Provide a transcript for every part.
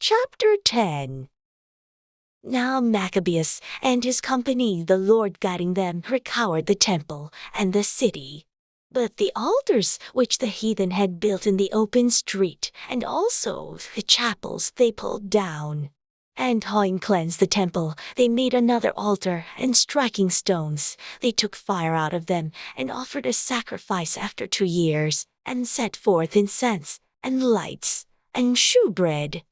Chapter 10. Now Maccabeus and his company, the Lord guiding them, recovered the temple and the city. But the altars which the heathen had built in the open street, and also the chapels, they pulled down. And having cleansed the temple, they made another altar, and striking stones, they took fire out of them, and offered a sacrifice after 2 years, and set forth incense, and lights, and shewbread.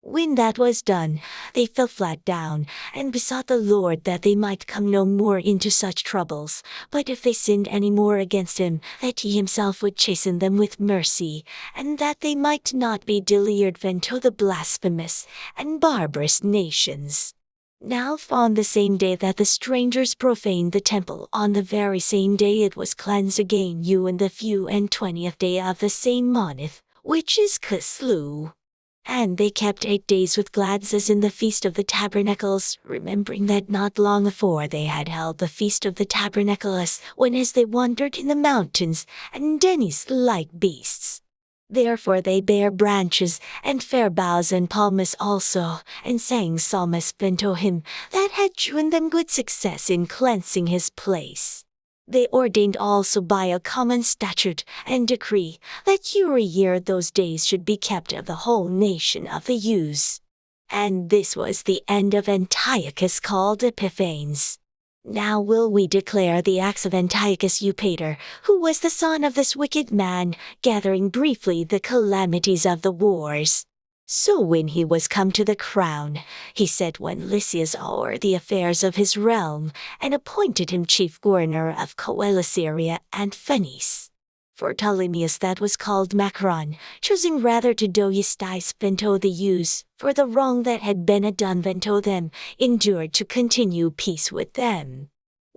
When that was done, they fell flat down, and besought the Lord that they might come no more into such troubles, but if they sinned any more against him, that he himself would chasten them with mercy, and that they might not be delivered unto the blasphemous and barbarous nations. Now on the same day that the strangers profaned the temple, on the very same day it was cleansed again, and the 20th day of the same month, which is Kislew. And they kept 8 days with gladness in the Feast of the Tabernacles, remembering that not long afore they had held the Feast of the Tabernacles, when as they wandered in the mountains, and Denny's like beasts. Therefore they bare branches, and fair boughs and palms also, and sang psalms unto him, that had shewn them good success in cleansing his place. They ordained also by a common statute and decree that every year those days should be kept of the whole nation of the Jews. And this was the end of Antiochus called Epiphanes. Now will we declare the acts of Antiochus Eupator, who was the son of this wicked man, gathering briefly the calamities of the wars. So when he was come to the crown, he set one Lysias o'er the affairs of his realm, and appointed him chief governor of Coelesyria and Phenice. For Ptolemais that was called Macron, choosing rather to do justice unto the Jews, for the wrong that had been done unto them, endured to continue peace with them.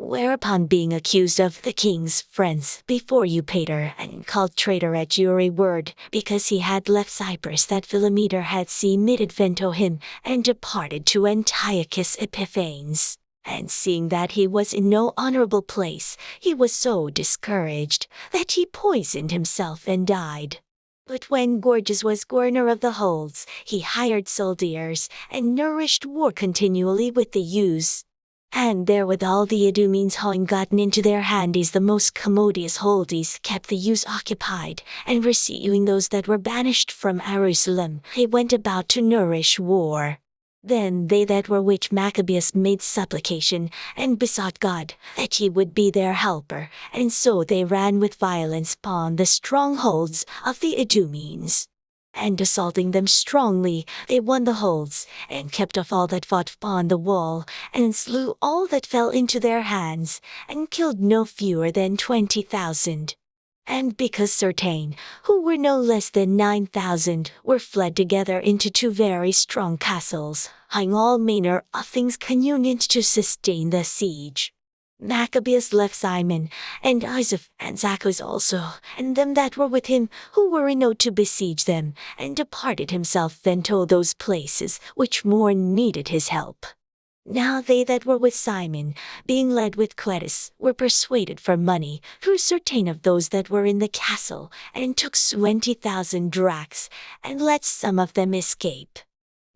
Whereupon being accused of the king's friends before Eupator, and called traitor at every word, because he had left Cyprus that Philometor had submitted unto him, and departed to Antiochus Epiphanes. And seeing that he was in no honorable place, he was so discouraged, that he poisoned himself and died. But when Gorgias was governor of the holds, he hired soldiers, and nourished war continually with the Jews. And therewithal the Idumeans having gotten into their hands the most commodious holdies, kept the Jews occupied, and receiving those that were banished from Jerusalem, they went about to nourish war. Then they that were which Maccabeus made supplication, and besought God, that he would be their helper, and so they ran with violence upon the strongholds of the Idumeans. And assaulting them strongly, they won the holds, and kept off all that fought upon the wall, and slew all that fell into their hands, and killed no fewer than 20,000. And because certain, who were no less than 9,000, were fled together into 2 very strong castles, having all manner of things convenient to sustain the siege. Maccabeus left Simon, and Isaac, and Zachus also, and them that were with him, who were in to besiege them, and departed himself unto those places which more needed his help. Now they that were with Simon, being led with Cletus, were persuaded for money, through certain of those that were in the castle, and took 20,000 drachms, and let some of them escape.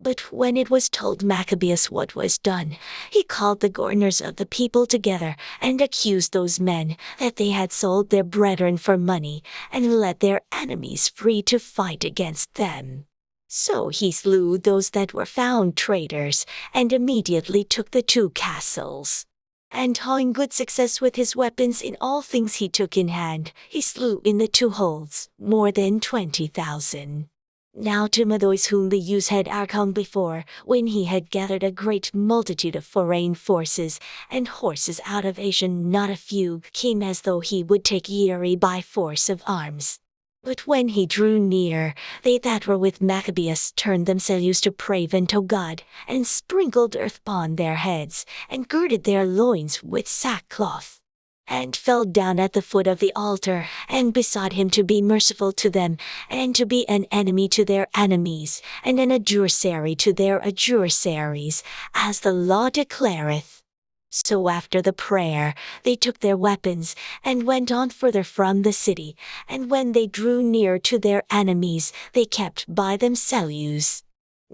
But when it was told Maccabeus what was done, he called the governors of the people together, and accused those men, that they had sold their brethren for money, and let their enemies free to fight against them. So he slew those that were found traitors, and immediately took the 2 castles. And having good success with his weapons in all things he took in hand, he slew in the 2 holds more than 20,000. Now Timotheus, whom the Jews had overcome before, when he had gathered a great multitude of foreign forces, and horses out of Asia not a few, came as though he would take Eri by force of arms. But when he drew near, they that were with Maccabeus turned themselves to pray unto God, and sprinkled earth upon their heads, and girded their loins with sackcloth, and fell down at the foot of the altar, and besought him to be merciful to them, and to be an enemy to their enemies, and an adversary to their adversaries, as the law declareth. So after the prayer, they took their weapons, and went on further from the city, and when they drew near to their enemies, they kept by themselves.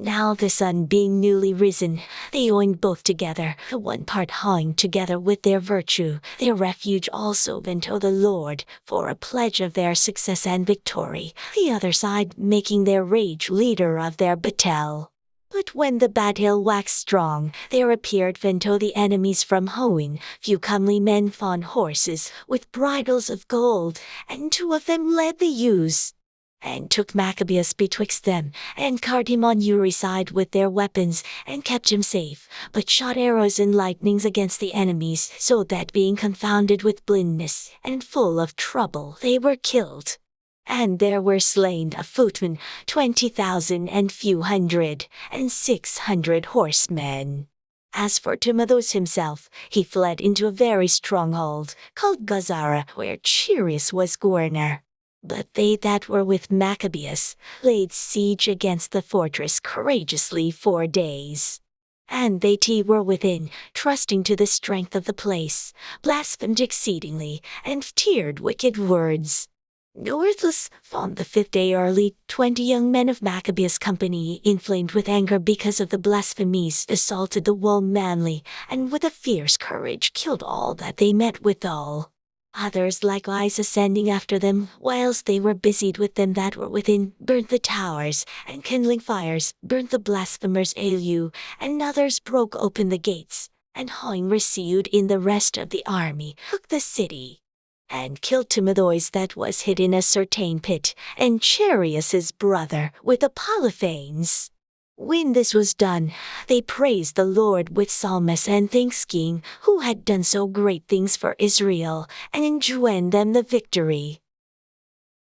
Now the sun being newly risen, they joined both together, the one part hawing together with their virtue, their refuge also unto the Lord, for a pledge of their success and victory, the other side making their rage leader of their battle. But when the battle waxed strong, there appeared unto the enemies from Hoen few comely men on horses, with bridles of gold, and two of them led the ewes, and took Maccabeus betwixt them, and carried him on Uri's side with their weapons, and kept him safe, but shot arrows and lightnings against the enemies, so that being confounded with blindness, and full of trouble, they were killed. And there were slain of footmen 20,000 and few hundred, and 600 horsemen. As for Timotheus himself, he fled into a very stronghold, called Gazara, where Chereas was governor. But they that were with Maccabeus laid siege against the fortress courageously 4 days. And they were within, trusting to the strength of the place, blasphemed exceedingly, and tiered wicked words. Northless, on the 5th day early, 20 young men of Maccabeus' company, inflamed with anger because of the blasphemies, assaulted the wall manly, and with a fierce courage killed all that they met withal. Others likewise ascending after them, whilst they were busied with them that were within, burnt the towers, and kindling fires, burnt the blasphemers aliu, and others broke open the gates, and hawing received in the rest of the army, took the city, and killed Timotheus that was hid in a certain pit, and Chereas' brother, with the Polyphanes. When this was done, they praised the Lord with psalms and thanksgiving, who had done so great things for Israel, and enjoined them the victory.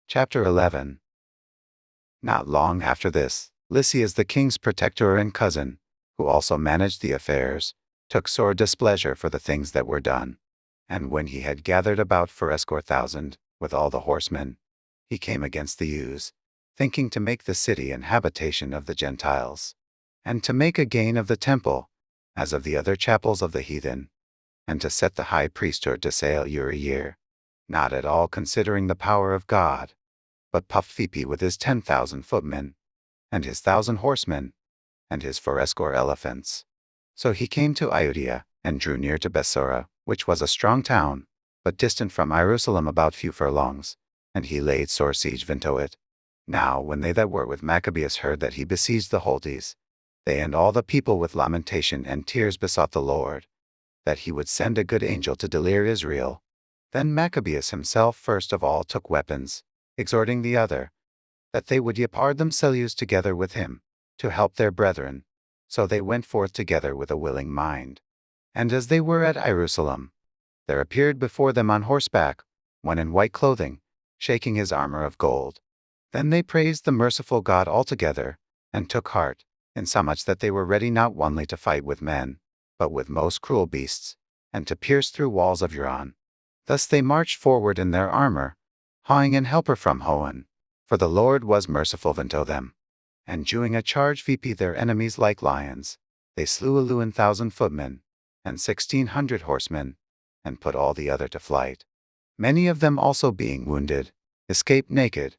Chapter 11. Not long after this, Lysias the king's protector and cousin, who also managed the affairs, took sore displeasure for the things that were done. And when he had gathered about 40,000, with all the horsemen, he came against the ewes, thinking to make the city an habitation of the Gentiles, and to make a gain of the temple, as of the other chapels of the heathen, and to set the high priesthood to sale year a year, not at all considering the power of God, but puffed with his 10,000 footmen, and his 1,000 horsemen, and his 40 elephants. So he came to Iudea, and drew near to Bethsura, which was a strong town, but distant from Jerusalem about few furlongs, and he laid sore siege unto it. Now when they that were with Maccabeus heard that he besieged the Holtes, they and all the people with lamentation and tears besought the Lord, that he would send a good angel to deliver Israel. Then Maccabeus himself first of all took weapons, exhorting the other, that they would depart themselves together with him, to help their brethren. So they went forth together with a willing mind. And as they were at Jerusalem, there appeared before them on horseback one in white clothing, shaking his armor of gold. Then they praised the merciful God altogether, and took heart, insomuch that they were ready not only to fight with men, but with most cruel beasts, and to pierce through walls of Huron. Thus they marched forward in their armor, hawing an helper from Hoen, for the Lord was merciful unto them. And doing a charge their enemies like lions, they slew 11,000 footmen, and 1,600 horsemen, and put all the other to flight. Many of them also being wounded, escaped naked,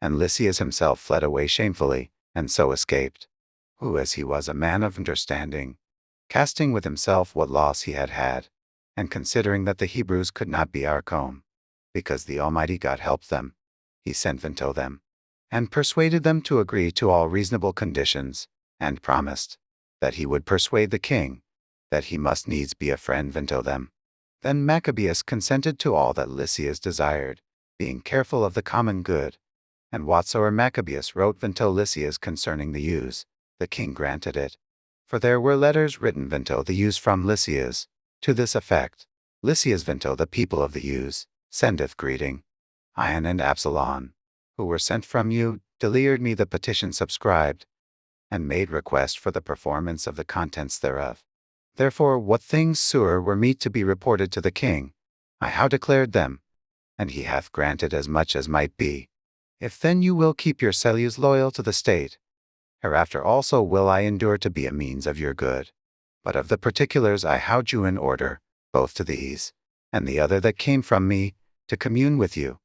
and Lysias himself fled away shamefully, and so escaped, who as he was a man of understanding, casting with himself what loss he had had, and considering that the Hebrews could not be overcome, because the Almighty God helped them, he sent unto them, and persuaded them to agree to all reasonable conditions, and promised that he would persuade the king that he must needs be a friend unto them. Then Maccabeus consented to all that Lysias desired, being careful of the common good. And whatsoever Maccabeus wrote unto Lysias concerning the ewes, the king granted it. For there were letters written unto the ewes from Lysias, to this effect: Lysias unto the people of the ewes, sendeth greeting. Ion and Absalom, who were sent from you, delivered me the petition subscribed, and made request for the performance of the contents thereof. Therefore what things soever were meet to be reported to the king, I have declared them, and he hath granted as much as might be. If then you will keep yourselves loyal to the state, hereafter also will I endure to be a means of your good. But of the particulars I have you in order, both to these, and the other that came from me, to commune with you.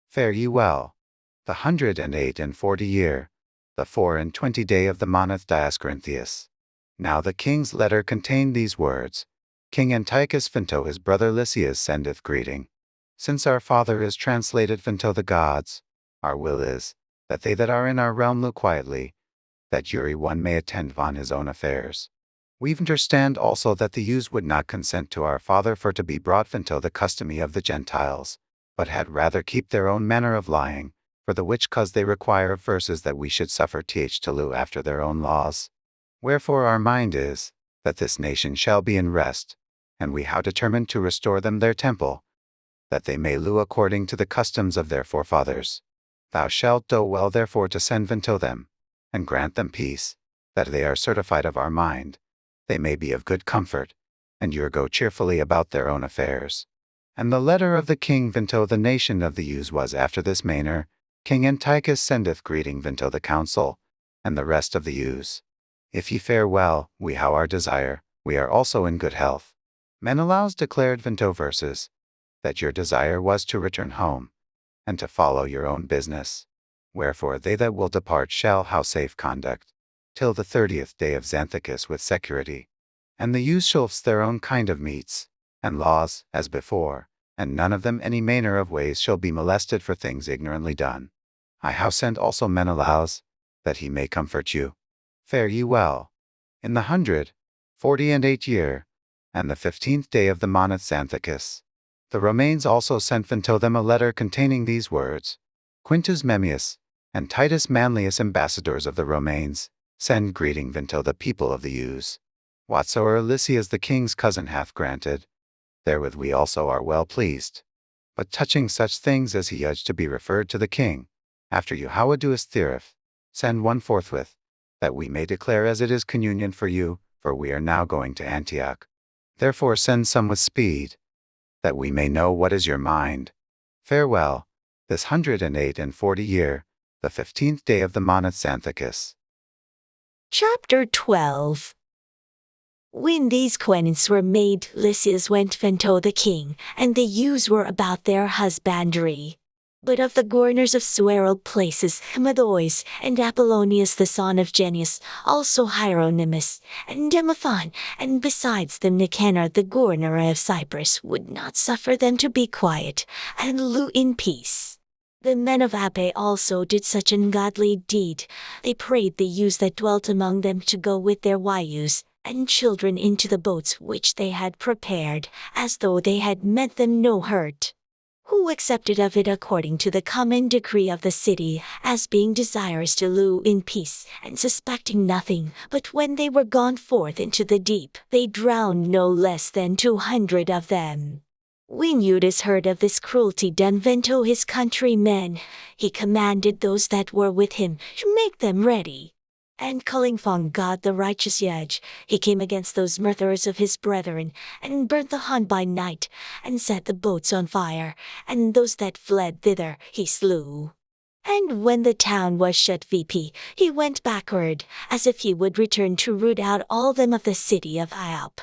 Fare ye well. The 148 year, the 24th day of the month Dioscorinthius. Now the king's letter contained these words: King Antiochus IV, his brother Lysias, sendeth greeting. Since our father is translated Vinto the gods, our will is, that they that are in our realm look quietly, that every one may attend on his own affairs. We understand also that the Jews would not consent to our father for to be brought Vinto the customary of the Gentiles, but had rather keep their own manner of lying, for the which cause they require of verses that we should suffer th to live after their own laws. Wherefore our mind is, that this nation shall be in rest, and we how determined to restore them their temple, that they may live according to the customs of their forefathers. Thou shalt do well therefore to send Vinto them, and grant them peace, that they are certified of our mind, they may be of good comfort, and your go cheerfully about their own affairs. And the letter of the king Vinto the nation of the Jews was after this manner: King Antiochus sendeth greeting Vinto the council, and the rest of the Jews. If ye fare well, we how our desire, we are also in good health. Menelaus declared Vinto verses, that your desire was to return home, and to follow your own business. Wherefore they that will depart shall have safe conduct, till the 30th day of Xanthicus with security. And the Jews shall their own kind of meats, and laws, as before, and none of them any manner of ways shall be molested for things ignorantly done. I have sent also Menelaus, that he may comfort you. Fare ye well. In the 148th year, and the 15th day of the month Xanthicus, the Romanes also sent Vinto them a letter containing these words: Quintus Memmius, and Titus Manlius, ambassadors of the Romanes, send greeting Vinto the people of the Jews. Whatsoever Lysias the king's cousin hath granted, therewith we also are well pleased. But touching such things as he judged to be referred to the king, after you how doest thereof, send one forthwith, that we may declare as it is communion for you, for we are now going to Antioch. Therefore send some with speed, that we may know what is your mind. Farewell, this 148th year, the 15th day of the month Xanthicus. Chapter 12. When these questions were made, Lysias went Vinto the king, and the Jews were about their husbandry. But of the governors of several places, Medois, and Apollonius the son of Genius, also Hieronymus, and Demophon, and besides them Nicanor the governor of Cyprus, would not suffer them to be quiet, and live in peace. The men of Ape also did such ungodly deed. They prayed the Jews that dwelt among them to go with their wives and children into the boats which they had prepared, as though they had meant them no hurt. Who accepted of it according to the common decree of the city, as being desirous to live in peace, and suspecting nothing. But when they were gone forth into the deep, they drowned no less than 200 of them. When Judas heard of this cruelty done Vinto his countrymen, he commanded those that were with him to make them ready. And calling on God the righteous judge, he came against those murderers of his brethren, and burnt the Hun by night, and set the boats on fire, and those that fled thither he slew. And when the town was shut VP, he went backward, as if he would return to root out all them of the city of Iop.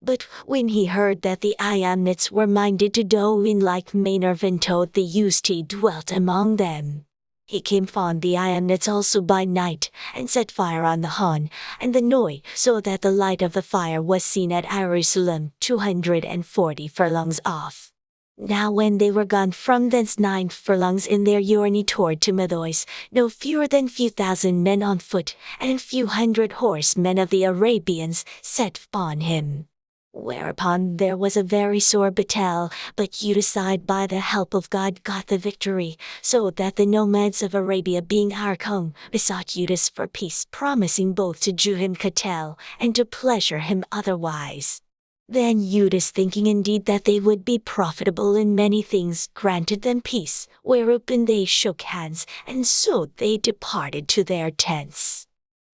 But when he heard that the Iamnites were minded to do in like manner Vinto the Eusti dwelt among them, he came on the Iamnites also by night, and set fire on the Hun, and the Noi, so that the light of the fire was seen at Jerusalem 240 furlongs off. Now when they were gone from thence 9 furlongs in their journey toward to Medois, no fewer than few thousand men on foot, and few hundred horsemen of the Arabians set upon him. Whereupon there was a very sore battle, but Judas by the help of God got the victory, so that the nomads of Arabia being Archon besought Judas for peace, promising both to do him cattle, and to pleasure him otherwise. Then Judas, thinking indeed that they would be profitable in many things, granted them peace, whereupon they shook hands, and so they departed to their tents.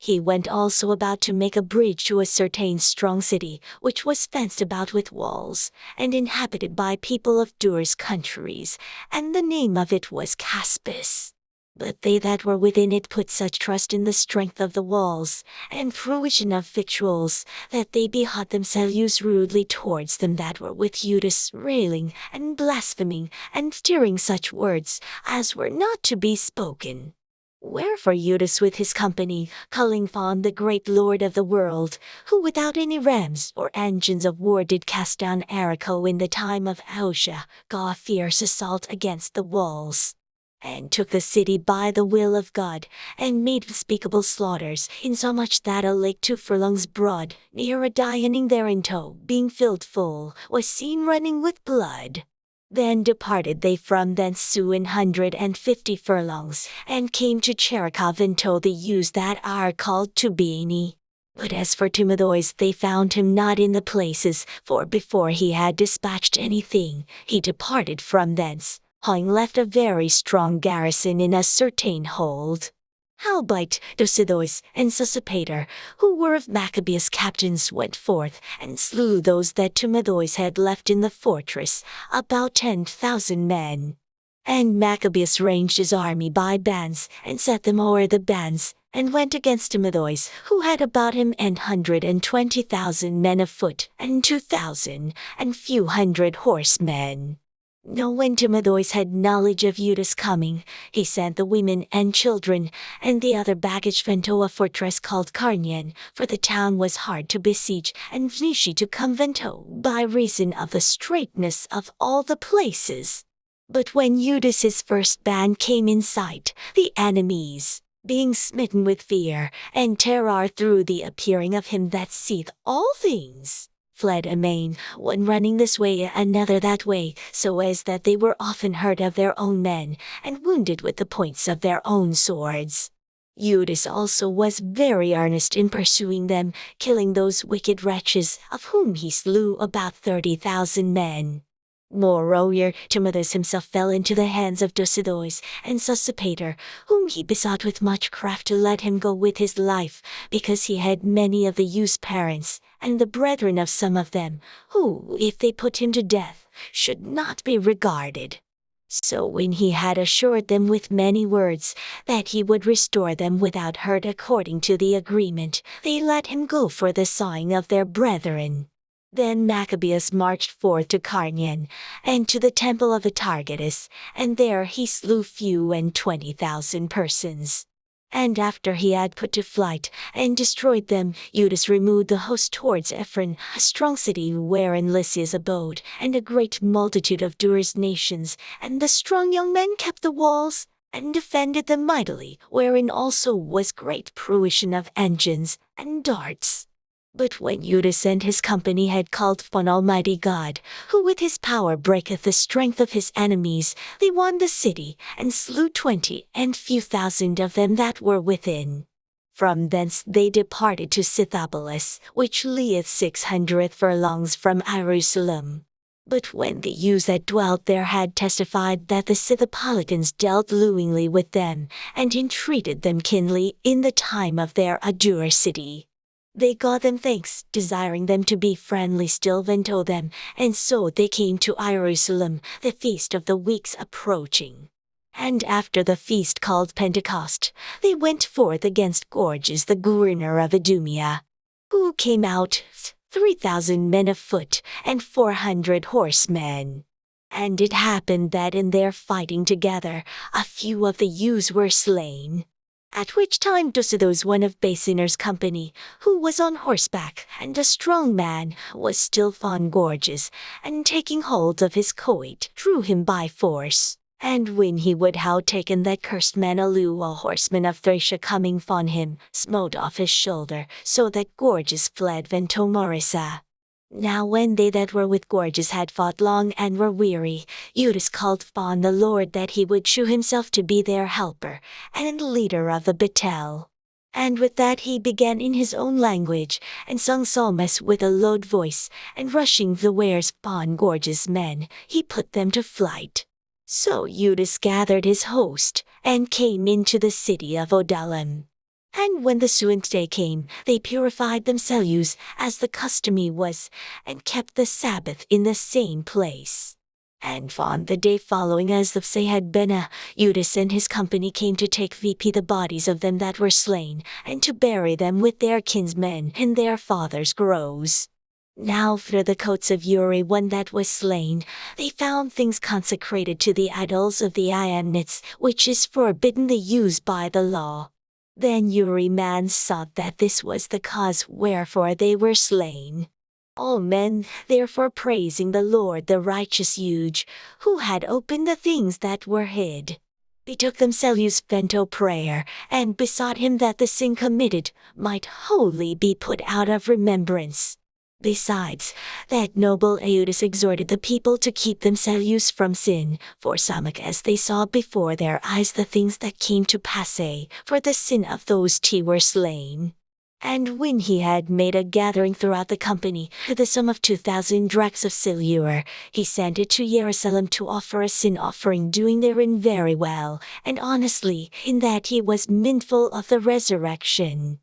He went also about to make a bridge to a certain strong city, which was fenced about with walls, and inhabited by people of Dur's countries, and the name of it was Caspis. But they that were within it put such trust in the strength of the walls, and provision of victuals, that they behought themselves rudely towards them that were with Judas, railing, and blaspheming, and stirring such words, as were not to be spoken. Wherefore Judas with his company, calling on the great Lord of the world, who without any rams or engines of war did cast down Jericho in the time of Hoshea, got a fierce assault against the walls, and took the city by the will of God, and made unspeakable slaughters, insomuch that a lake 2 furlongs broad, near a dyening thereinto, being filled full, was seen running with blood. Then departed they from thence 250 furlongs, and came to Cherikov into the U's that are called Tubini. But as for Timotheus, they found him not in the places, for before he had dispatched anything, he departed from thence, having left a very strong garrison in a certain hold. Howbeit Dositheus and Sosipater, who were of Maccabeus captains, went forth, and slew those that Timotheus had left in the fortress, about 10,000 men. And Maccabeus ranged his army by bands, and set them o'er the bands, and went against Timotheus, who had about him 120,000 men of foot, and 2,000, and few hundred horsemen. Now when Timotheus had knowledge of Judas coming, he sent the women and children, and the other baggage into a fortress called Carnian, for the town was hard to besiege, and Vnishi to convento, by reason of the straitness of all the places. But when Judas's first band came in sight, the enemies, being smitten with fear and terror through the appearing of him that seeth all things, fled amain, one running this way, another that way, so as that they were often hurt of their own men, and wounded with the points of their own swords. Judas also was very earnest in pursuing them, killing those wicked wretches, of whom he slew about 30,000 men. Moreover, Timotheus himself fell into the hands of Dositheus and Sosipater, whom he besought with much craft to let him go with his life, because he had many of the youth's parents, and the brethren of some of them, who, if they put him to death, should not be regarded. So when he had assured them with many words that he would restore them without hurt according to the agreement, they let him go for the sawing of their brethren. Then Maccabeus marched forth to Carnian, and to the temple of Atargatis, and there he slew few and 20,000 persons. And after he had put to flight and destroyed them, Judas removed the host towards Ephron, a strong city wherein Lysias abode, and a great multitude of Dur's nations, and the strong young men kept the walls, and defended them mightily, wherein also was great fruition of engines and darts. But when Judas and his company had called upon Almighty God, who with his power breaketh the strength of his enemies, they won the city, and slew 20 and few thousand of them that were within. From thence they departed to Scythopolis, which lieth 600 furlongs from Jerusalem. But when the Jews that dwelt there had testified that the Scythopolitans dealt lewingly with them, and entreated them kindly in the time of their adversity, they got them thanks, desiring them to be friendly still unto them, and so they came to Jerusalem, the feast of the weeks approaching. And after the feast called Pentecost, they went forth against Gorgias the governor of Idumea, who came out 3,000 men of foot, and 400 horsemen. And it happened that in their fighting together, a few of the Jews were slain. At which time Dositheus, one of Basiner's company, who was on horseback, and a strong man, was still on Gorgias, and taking hold of his coat, drew him by force. And when he would have taken that cursed man Alu, a horseman of Thracia coming on him, smote off his shoulder, so that Gorgias fled to Marissa. Now when they that were with Gorgias had fought long and were weary, Judas called upon the Lord that he would shew himself to be their helper, and leader of the battle. And with that he began in his own language, and sung psalms with a loud voice, and rushing the wares upon Gorgias' men, he put them to flight. So Judas gathered his host, and came into the city of Odalim. And when the 7th day came, they purified themselves, as the customary was, and kept the Sabbath in the same place. And on the day following, as the say had been, Judas and his company came to take the bodies of them that were slain, and to bury them with their kinsmen in their fathers' groves. Now for the coats of Uri, one that was slain, they found things consecrated to the idols of the Iamnites, which is forbidden the use by the law. Then Uri man saw that this was the cause wherefore they were slain. All men therefore praising the Lord the righteous Huge, who had opened the things that were hid, betook themselves unto prayer, and besought him that the sin committed might wholly be put out of remembrance. Besides, that noble Judas exhorted the people to keep themselves from sin, forsomuch as they saw before their eyes the things that came to pass, for the sin of those tí were slain. And when he had made a gathering throughout the company, to the sum of 2,000 drachms of silver, he sent it to Jerusalem to offer a sin offering, doing therein very well, and honestly, in that he was mindful of the resurrection.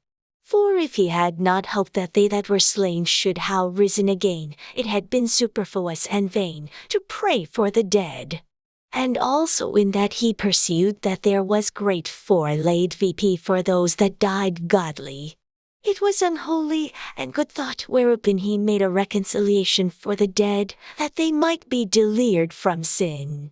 For if he had not hoped that they that were slain should have risen again, it had been superfluous and vain to pray for the dead. And also in that he pursued that there was great forelaid VP for those that died godly. It was unholy and good thought whereupon he made a reconciliation for the dead, that they might be delivered from sin.